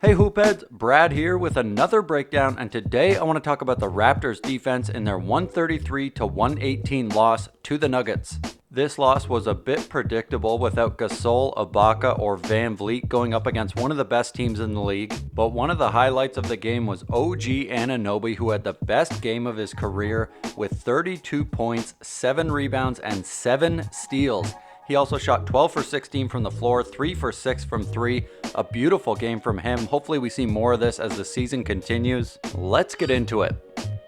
Hey Hoopheads, Brad here with another breakdown, and today I want to talk about the Raptors defense in their 133-118 loss to the Nuggets. This loss was a bit predictable without Gasol, Ibaka, or VanVleet going up against one of the best teams in the league, but one of the highlights of the game was OG Anunoby, who had the best game of his career with 32 points, 7 rebounds, and 7 steals. He also shot 12 for 16 from the floor, 3 for 6 from 3. A beautiful game from him. Hopefully we see more of this as the season continues. Let's get into it.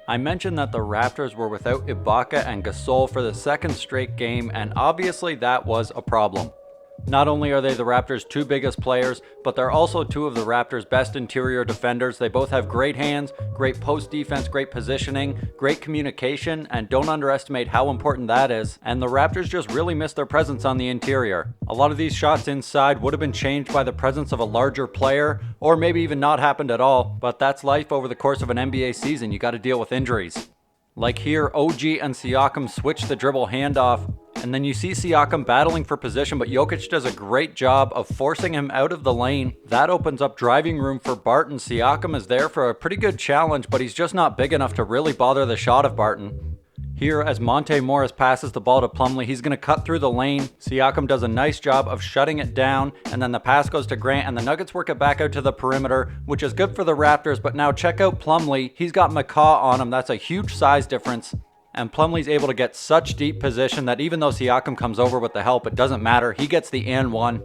I mentioned that the Raptors were without Ibaka and Gasol for the second straight game, and obviously that was a problem. Not only are they the Raptors' two biggest players, but they're also two of the Raptors' best interior defenders. They both have great hands, great post defense, great positioning, great communication, and don't underestimate how important that is. And the Raptors just really missed their presence on the interior. A lot of these shots inside would have been changed by the presence of a larger player, or maybe even not happened at all. But that's life over the course of an NBA season. You got to deal with injuries. Like here, OG and Siakam switch the dribble handoff, and then you see Siakam battling for position, but Jokic does a great job of forcing him out of the lane. That opens up driving room for Barton. Siakam is there for a pretty good challenge, but he's just not big enough to really bother the shot of Barton. Here, as Monte Morris passes the ball to Plumlee, he's going to cut through the lane. Siakam does a nice job of shutting it down, and then the pass goes to Grant, and the Nuggets work it back out to the perimeter, which is good for the Raptors, but now check out Plumlee. He's got McCaw on him. That's a huge size difference. And Plumlee's able to get such deep position that even though Siakam comes over with the help, it doesn't matter. He gets the and one.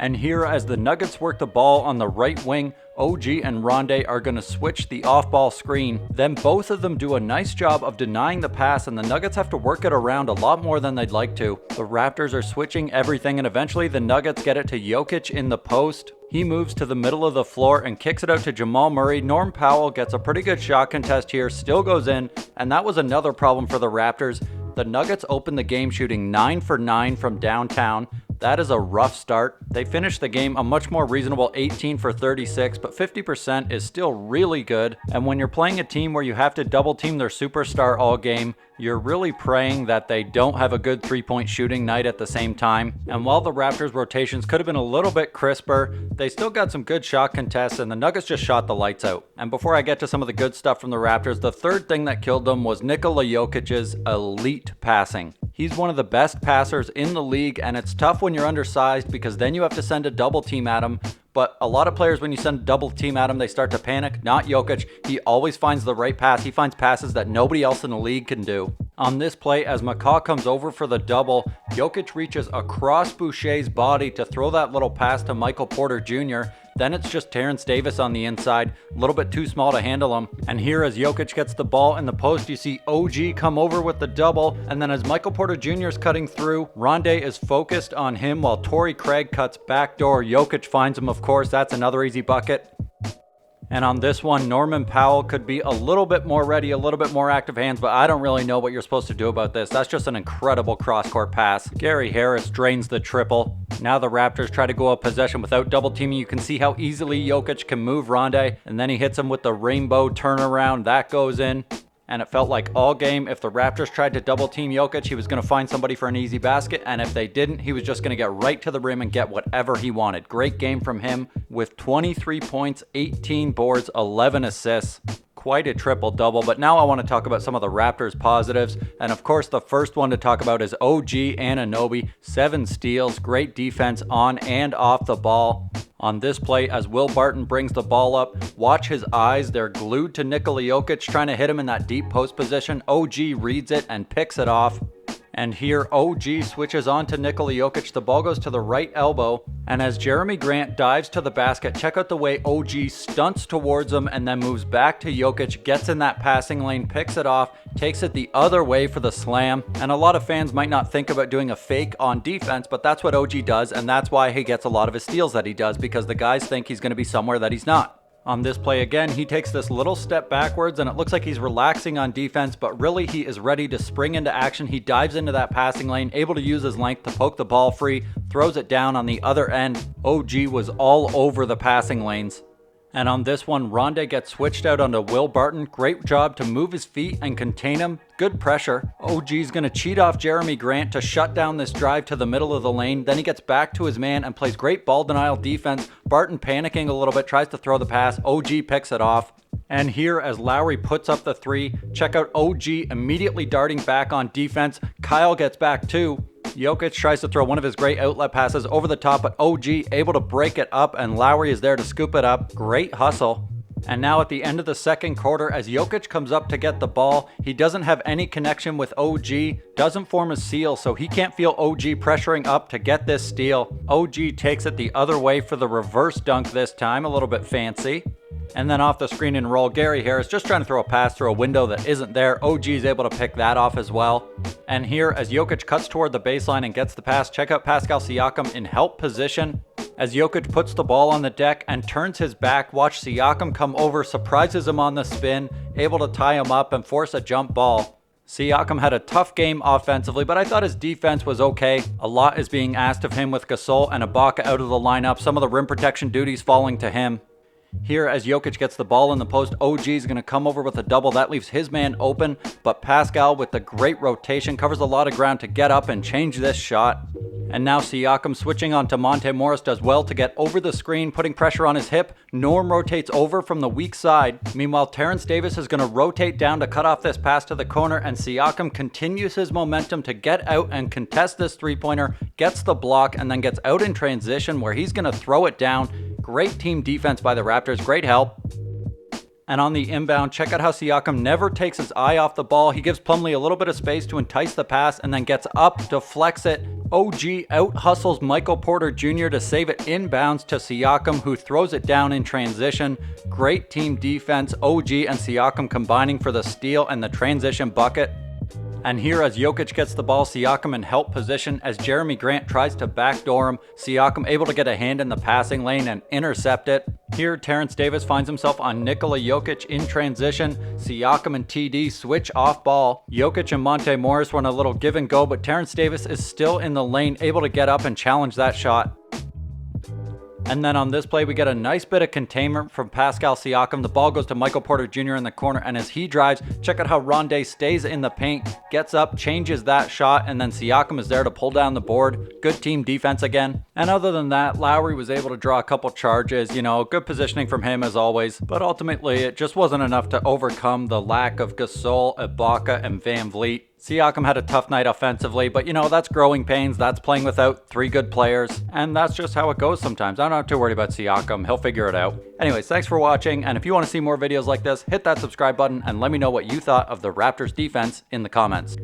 And here, as the Nuggets work the ball on the right wing, OG and Rondae are going to switch the off-ball screen. Then both of them do a nice job of denying the pass, and the Nuggets have to work it around a lot more than they'd like to. The Raptors are switching everything, and eventually the Nuggets get it to Jokic in the post. He moves to the middle of the floor and kicks it out to Jamal Murray. Norm Powell gets a pretty good shot contest here, still goes in, and that was another problem for the Raptors. The Nuggets opened the game shooting 9 for 9 from downtown. That is a rough start. They finished the game a much more reasonable 18 for 36, but 50% is still really good. And when you're playing a team where you have to double team their superstar all game, you're really praying that they don't have a good three-point shooting night at the same time. And while the Raptors' rotations could have been a little bit crisper, they still got some good shot contests, and the Nuggets just shot the lights out. And before I get to some of the good stuff from the Raptors, the third thing that killed them was Nikola Jokic's elite passing. He's one of the best passers in the league, and it's tough when you're undersized because then you have to send a double team at him. But a lot of players, when you send a double team at him, they start to panic. Not Jokic. He always finds the right pass. He finds passes that nobody else in the league can do. On this play, as McCaw comes over for the double, Jokic reaches across Boucher's body to throw that little pass to Michael Porter Jr. Then it's just Terrence Davis on the inside, a little bit too small to handle him. And here, as Jokic gets the ball in the post, you see OG come over with the double. And then as Michael Porter Jr. is cutting through, Rondae is focused on him while Torrey Craig cuts backdoor. Jokic finds him, of course. That's another easy bucket. And on this one, Norman Powell could be a little bit more ready, a little bit more active hands, but I don't really know what you're supposed to do about this. That's just an incredible cross-court pass. Gary Harris drains the triple. Now the Raptors try to go up possession without double teaming. You can see how easily Jokic can move Rondae, and then he hits him with the rainbow turnaround. That goes in. And it felt like all game, if the Raptors tried to double team Jokic, he was going to find somebody for an easy basket. And if they didn't, he was just going to get right to the rim and get whatever he wanted. Great game from him with 23 points, 18 boards, 11 assists. Quite a triple-double, but now I want to talk about some of the Raptors' positives. And of course, the first one to talk about is OG Anunoby. 7 steals, great defense on and off the ball. On this play, as Will Barton brings the ball up, watch his eyes. They're glued to Nikola Jokic, trying to hit him in that deep post position. OG reads it and picks it off. And here, OG switches on to Nikola Jokic. The ball goes to the right elbow. And as Jeremy Grant dives to the basket, check out the way OG stunts towards him and then moves back to Jokic, gets in that passing lane, picks it off, takes it the other way for the slam. And a lot of fans might not think about doing a fake on defense, but that's what OG does. And that's why he gets a lot of his steals that he does, because the guys think he's going to be somewhere that he's not. On this play again, he takes this little step backwards and it looks like he's relaxing on defense, but really he is ready to spring into action. He dives into that passing lane, able to use his length to poke the ball free, throws it down on the other end. OG was all over the passing lanes. And on this one, Rondae gets switched out onto Will Barton. Great job to move his feet and contain him. Good pressure. OG's going to cheat off Jeremy Grant to shut down this drive to the middle of the lane. Then he gets back to his man and plays great ball denial defense. Barton panicking a little bit, tries to throw the pass. OG picks it off. And here, as Lowry puts up the three, check out OG immediately darting back on defense. Kyle gets back too. Jokic tries to throw one of his great outlet passes over the top, but OG able to break it up, and Lowry is there to scoop it up. Great hustle. And now at the end of the second quarter, as Jokic comes up to get the ball, he doesn't have any connection with OG, doesn't form a seal, so he can't feel OG pressuring up to get this steal. OG takes it the other way for the reverse dunk this time, a little bit fancy. And then off the screen and roll, Gary Harris just trying to throw a pass through a window that isn't there. OG is able to pick that off as well. And here, as Jokic cuts toward the baseline and gets the pass, check out Pascal Siakam in help position. As Jokic puts the ball on the deck and turns his back, watch Siakam come over, surprises him on the spin, able to tie him up and force a jump ball. Siakam had a tough game offensively, but I thought his defense was okay. A lot is being asked of him with Gasol and Ibaka out of the lineup, some of the rim protection duties falling to him. Here, as Jokic gets the ball in the post, OG is going to come over with a double. That leaves his man open, but Pascal with the great rotation covers a lot of ground to get up and change this shot. And now Siakam switching on to Monte Morris does well to get over the screen, putting pressure on his hip. Norm rotates over from the weak side. Meanwhile, Terrence Davis is going to rotate down to cut off this pass to the corner, and Siakam continues his momentum to get out and contest this three-pointer, gets the block, and then gets out in transition where he's going to throw it down. Great team defense by the Raptors, great help. And on the inbound, check out how Siakam never takes his eye off the ball. He gives Plumlee a little bit of space to entice the pass and then gets up, deflects it. OG out-hustles Michael Porter Jr. to save it inbounds to Siakam, who throws it down in transition. Great team defense, OG and Siakam combining for the steal and the transition bucket. And here, as Jokic gets the ball, Siakam in help position as Jeremy Grant tries to backdoor him. Siakam able to get a hand in the passing lane and intercept it. Here, Terrence Davis finds himself on Nikola Jokic in transition. Siakam and TD switch off ball. Jokic and Monte Morris run a little give and go, but Terrence Davis is still in the lane, able to get up and challenge that shot. And then on this play, we get a nice bit of containment from Pascal Siakam. The ball goes to Michael Porter Jr. in the corner, and as he drives, check out how Rondae stays in the paint, gets up, changes that shot, and then Siakam is there to pull down the board. Good team defense again. And other than that, Lowry was able to draw a couple charges. Good positioning from him as always, but ultimately it just wasn't enough to overcome the lack of Gasol, Ibaka, and VanVleet. Siakam had a tough night offensively, but that's growing pains. That's playing without three good players, and that's just how it goes sometimes. I'm not too worried about Siakam. He'll figure it out. Anyways, thanks for watching, and if you want to see more videos like this, hit that subscribe button and let me know what you thought of the Raptors defense in the comments.